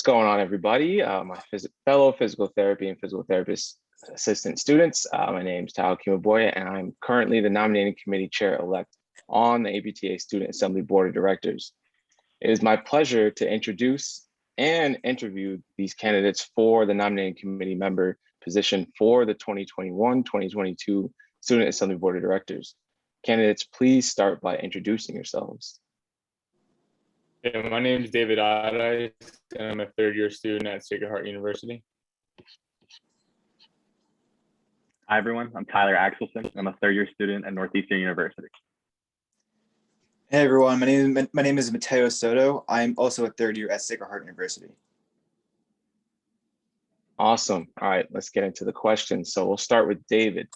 What's going on, everybody? My fellow physical therapy and physical therapist assistant students. My name is Tyler Kimaboya, and I'm currently the nominating committee chair-elect on the APTA Student Assembly Board of Directors. It is my pleasure to introduce and interview these candidates for the nominating committee member position for the 2021-2022 Student Assembly Board of Directors. Candidates, please start by introducing yourselves. Yeah, my name is David Adais, and I'm a third-year student at Sacred Heart University. Hi, everyone. I'm Tyler Axelson. I'm a third-year student at Northeastern University. Hey, everyone. My name is Mateo Soto. I'm also a third year at Sacred Heart University. Awesome. All right, let's get into the questions. So we'll start with David.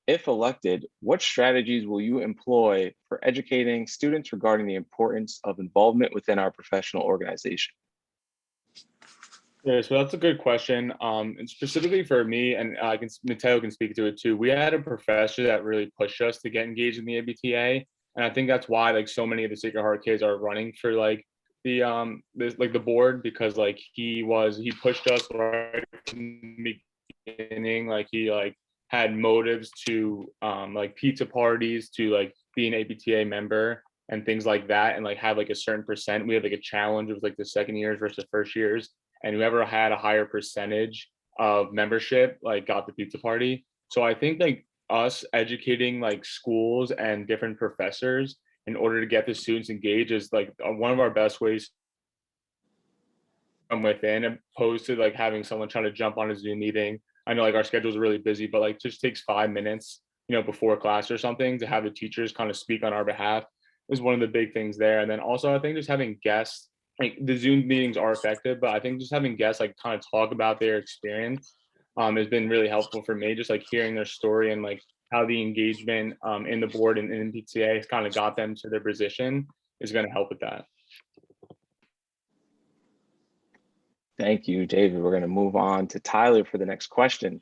If elected, what strategies will you employ for educating students regarding the importance of involvement within our professional organization? Yeah, so that's a good question. And specifically for me, and Mateo can speak to it too. We had a professor that really pushed us to get engaged in the APTA, and I think that's why so many of the Sacred Heart kids are running for the board, because he pushed us right from the beginning. He had motives to pizza parties, to be an APTA member and things like that, and have a certain percent. We had a challenge with the second years versus first years, and whoever had a higher percentage of membership got the pizza party. So I think us educating schools and different professors in order to get the students engaged is one of our best ways from within, opposed to having someone trying to jump on a Zoom meeting. I know our schedules are really busy, but just takes 5 minutes, before class or something, to have the teachers kind of speak on our behalf is one of the big things there. And then also I think just having guests, the Zoom meetings are effective, but I think just having guests kind of talk about their experience has been really helpful for me, just hearing their story and how the engagement in the board and in PTA has kind of got them to their position is going to help with that. Thank you, David. We're going to move on to Tyler for the next question.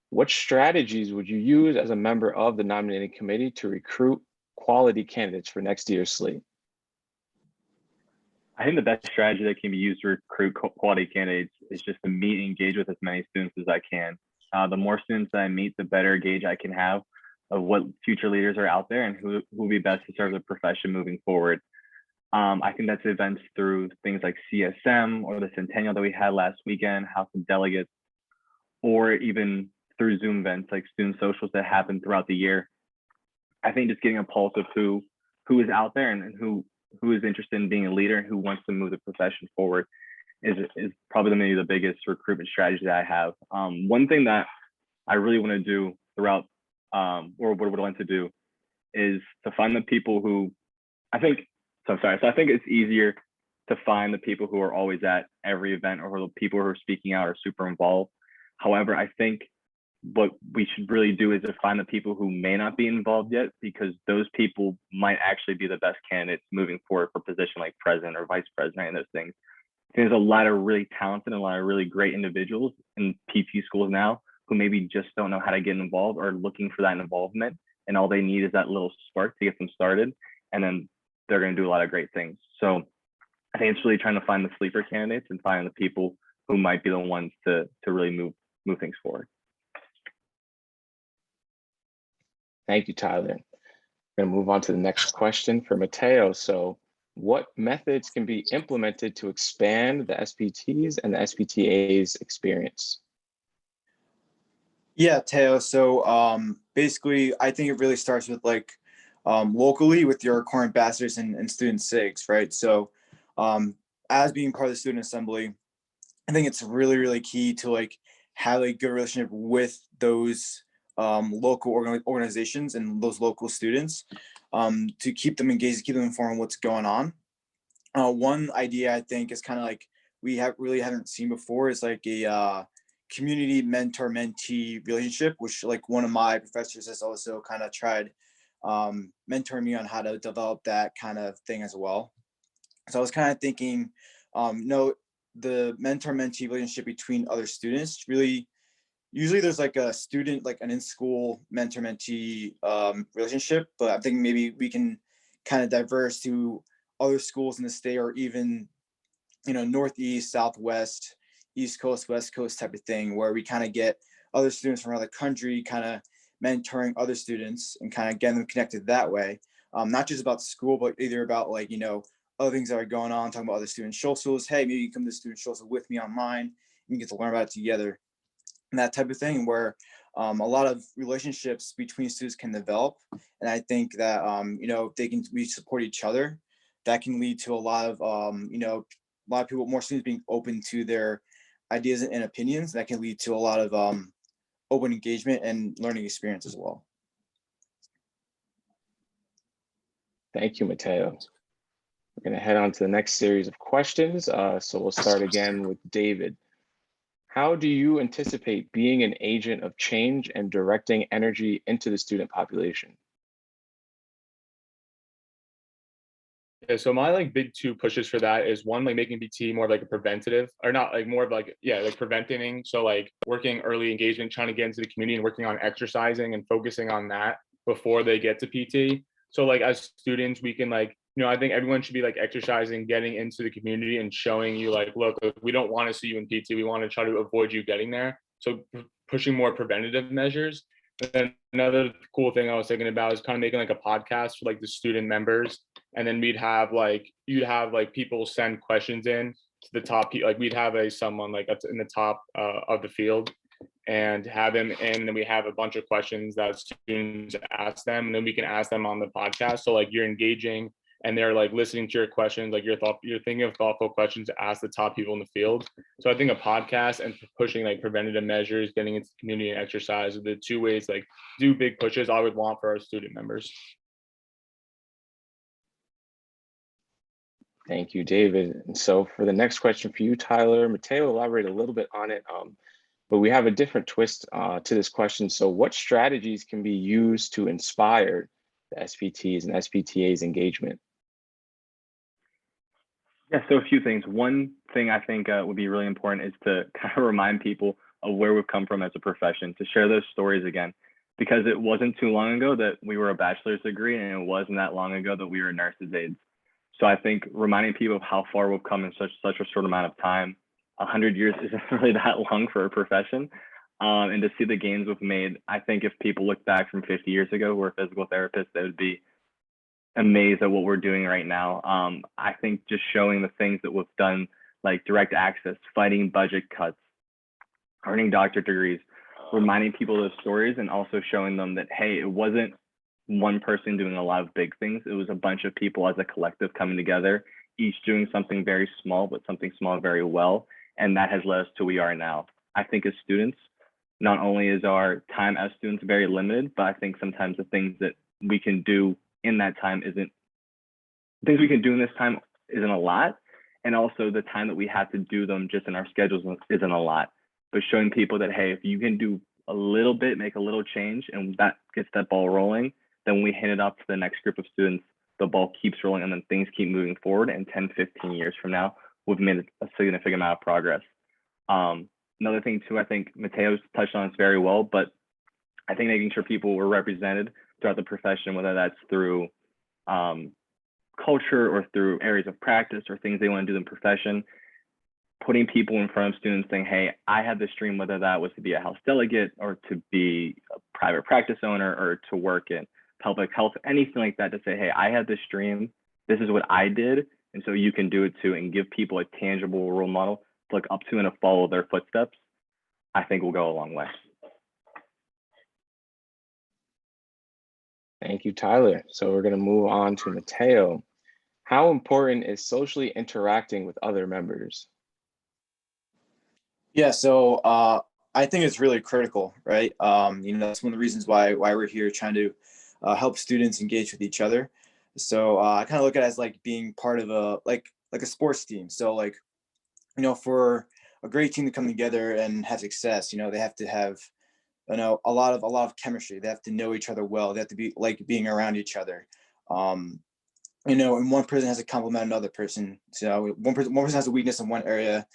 What strategies would you use as a member of the nominating committee to recruit quality candidates for next year's slate? I think the best strategy that can be used to recruit quality candidates is just to meet and engage with as many students as I can. The more students that I meet, the better gauge I can have of what future leaders are out there and who will be best to serve the profession moving forward. I think that's events through things like CSM or the Centennial that we had last weekend, House of Delegates, or even through Zoom events like student socials that happen throughout the year. I think just getting a pulse of who is out there and who is interested in being a leader and who wants to move the profession forward is probably maybe the biggest recruitment strategy that I have. One thing that I really want to do throughout, or what I would like to do, is to find the people who I think it's easier to find the people who are always at every event or the people who are speaking out are super involved. However, I think what we should really do is to find the people who may not be involved yet, because those people might actually be the best candidates moving forward for position like president or vice president and those things. There's a lot of really talented and a lot of really great individuals in PT schools now who maybe just don't know how to get involved or looking for that involvement. And all they need is that little spark to get them started. And then they're going to do a lot of great things. So I think it's really trying to find the sleeper candidates and find the people who might be the ones to really move things forward. Thank you, Tyler. We're going to move on to the next question for Mateo. So what methods can be implemented to expand the SPTs and the SPTA's experience? Yeah, Teo. So basically, I think it really starts with locally with your core ambassadors and student SIGs, right? So as being part of the student assembly, I think it's really, really key to have a good relationship with those local organizations and those local students to keep them engaged, to keep them informed of what's going on. One idea I think is kind of we haven't seen before is a community mentor-mentee relationship, which one of my professors has also kind of tried mentoring me on how to develop that kind of thing as well. So I was kind of thinking, the mentor-mentee relationship between other students really, usually there's a student, an in-school mentor-mentee relationship, but I think maybe we can kind of diverse to other schools in the state or even Northeast, Southwest, East Coast, West Coast type of thing, where we kind of get other students from around the country kind of mentoring other students and kind of getting them connected that way. Not just about school, but either about other things that are going on, talking about other student socials. Hey, maybe you come to the student social with me online and you get to learn about it together. And that type of thing where a lot of relationships between students can develop. And I think that, we support each other. That can lead to a lot of, a lot of people, more students being open to their ideas and opinions. That can lead to a lot of open engagement and learning experience as well. Thank you, Mateo. We're going to head on to the next series of questions. So we'll start again with David. How do you anticipate being an agent of change and directing energy into the student population? Yeah, so my big two pushes for that is one, making PT more of a preventative, or not more of preventing. So working early engagement, trying to get into the community and working on exercising and focusing on that before they get to PT. So as students, we can I think everyone should be exercising, getting into the community and showing you look, we don't want to see you in PT. We want to try to avoid you getting there. So pushing more preventative measures. And then another cool thing I was thinking about is kind of making a podcast for the student members. And then we'd have you'd have people send questions in to the top, we'd have someone in the top of the field and have them in, and then we have a bunch of questions that students ask them, and then we can ask them on the podcast. So you're engaging and they're listening to your questions, you're thinking of thoughtful questions to ask the top people in the field. So I think a podcast and pushing preventative measures, getting into the community and exercise are the two ways do big pushes I would want for our student members. Thank you, David. And so for the next question for you, Tyler, Mateo elaborated a little bit on it, but we have a different twist to this question. So what strategies can be used to inspire the SPTs and SPTA's engagement? Yeah, so a few things. One thing I think would be really important is to kind of remind people of where we've come from as a profession, to share those stories again, because it wasn't too long ago that we were a bachelor's degree, and it wasn't that long ago that we were nurses' aides. So I think reminding people of how far we've come in such a short amount of time, 100 years isn't really that long for a profession. And to see the gains we've made, I think if people look back from 50 years ago who were physical therapists, they would be amazed at what we're doing right now. I think just showing the things that we've done, like direct access, fighting budget cuts, earning doctorate degrees, reminding people those stories, and also showing them that, hey, it wasn't one person doing a lot of big things. It was a bunch of people as a collective coming together, each doing something very small, but something small very well. And that has led us to where we are now. I think as students, not only is our time as students very limited, but I think sometimes the things that we can do in that time isn't a lot. And also the time that we have to do them just in our schedules isn't a lot. But showing people that, hey, if you can do a little bit, make a little change, and that gets that ball rolling, then when we hand it off to the next group of students, the ball keeps rolling and then things keep moving forward. And 10, 15 years from now, we've made a significant amount of progress. Another thing too, I think Mateo's touched on this very well, but I think making sure people were represented throughout the profession, whether that's through culture or through areas of practice or things they want to do in the profession, putting people in front of students saying, hey, I had this dream, whether that was to be a house delegate or to be a private practice owner or to work in public health, anything like that, to say, hey, I had this dream, this is what I did, and so you can do it too, and give people a tangible role model to look up to and to follow their footsteps, I think will go a long way. Thank you, Tyler. So we're going to move on to Mateo. How important is socially interacting with other members? Yeah, so I think it's really critical, right? That's one of the reasons why we're here, trying to help students engage with each other. So I kind of look at it as being part of a a sports team. So for a great team to come together and have success, they have to have a lot of chemistry. They have to know each other well. They have to be being around each other. And one person has to complement another person. So one person has a weakness in one area.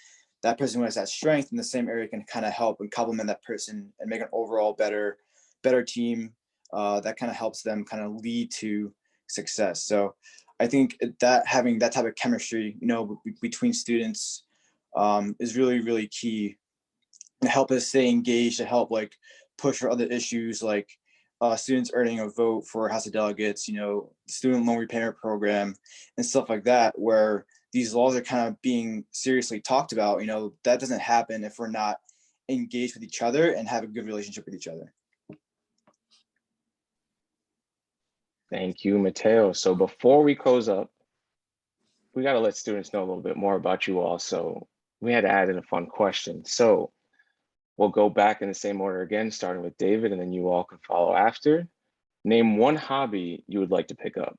That person who has that strength in the same area can kind of help and complement that person and make an overall better team that kind of helps them kind of lead to success. So I think that having that type of chemistry, between students is really, really key to help us stay engaged, to help like push for other issues like students earning a vote for House of Delegates, student loan repayment program and stuff like that, where these laws are kind of being seriously talked about. That doesn't happen if we're not engaged with each other and have a good relationship with each other. Thank you, Mateo. So before we close up, we got to let students know a little bit more about you all. So we had to add in a fun question. So we'll go back in the same order again, starting with David, and then you all can follow after. Name one hobby you would like to pick up.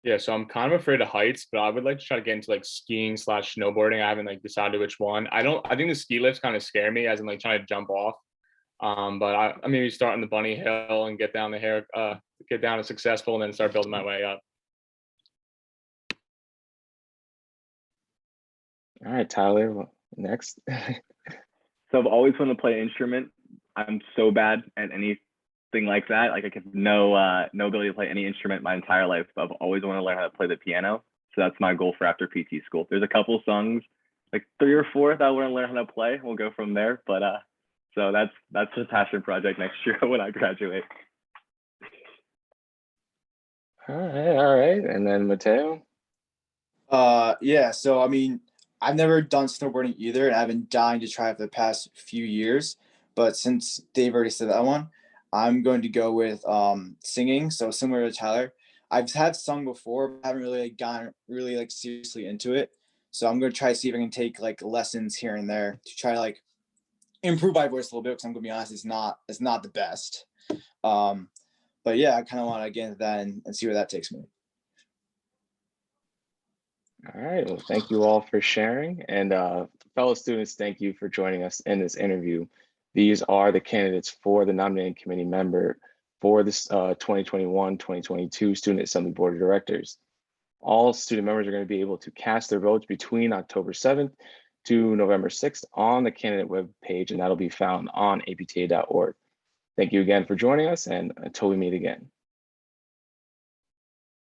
Yeah, so I'm kind of afraid of heights, but I would like to try to get into like skiing / snowboarding. I haven't like decided which one. I think the ski lifts kind of scare me, as in like trying to jump off. But I maybe start on the bunny hill and get down to successful, and then start building my way up. All right, Tyler, next. So I've always wanted to play an instrument. I'm so bad at anything like that. Like I have no ability to play any instrument my entire life. But I've always wanted to learn how to play the piano. So that's my goal for after PT school. There's a couple songs, like 3 or 4 that I want to learn how to play. We'll go from there. But so that's a passion project next year when I graduate. All right. And then Mateo. Yeah. So I mean, I've never done snowboarding either, and I've been dying to try it for the past few years. But since Dave already said that one, I'm going to go with singing. So similar to Tyler, I've had sung before, but haven't really gotten really like seriously into it. So I'm going to try to see if I can take like lessons here and there to try to like improve my voice a little bit, because I'm gonna be honest, it's not the best. But yeah, I kind of want to get into that and see where that takes me. All right, well, thank you all for sharing. And fellow students, thank you for joining us in this interview. These are the candidates for the nominating committee member for this 2021-2022 Student Assembly Board of Directors. All student members are going to be able to cast their votes between October 7th to November 6th on the candidate web page, and that'll be found on apta.org. Thank you again for joining us, and until we meet again.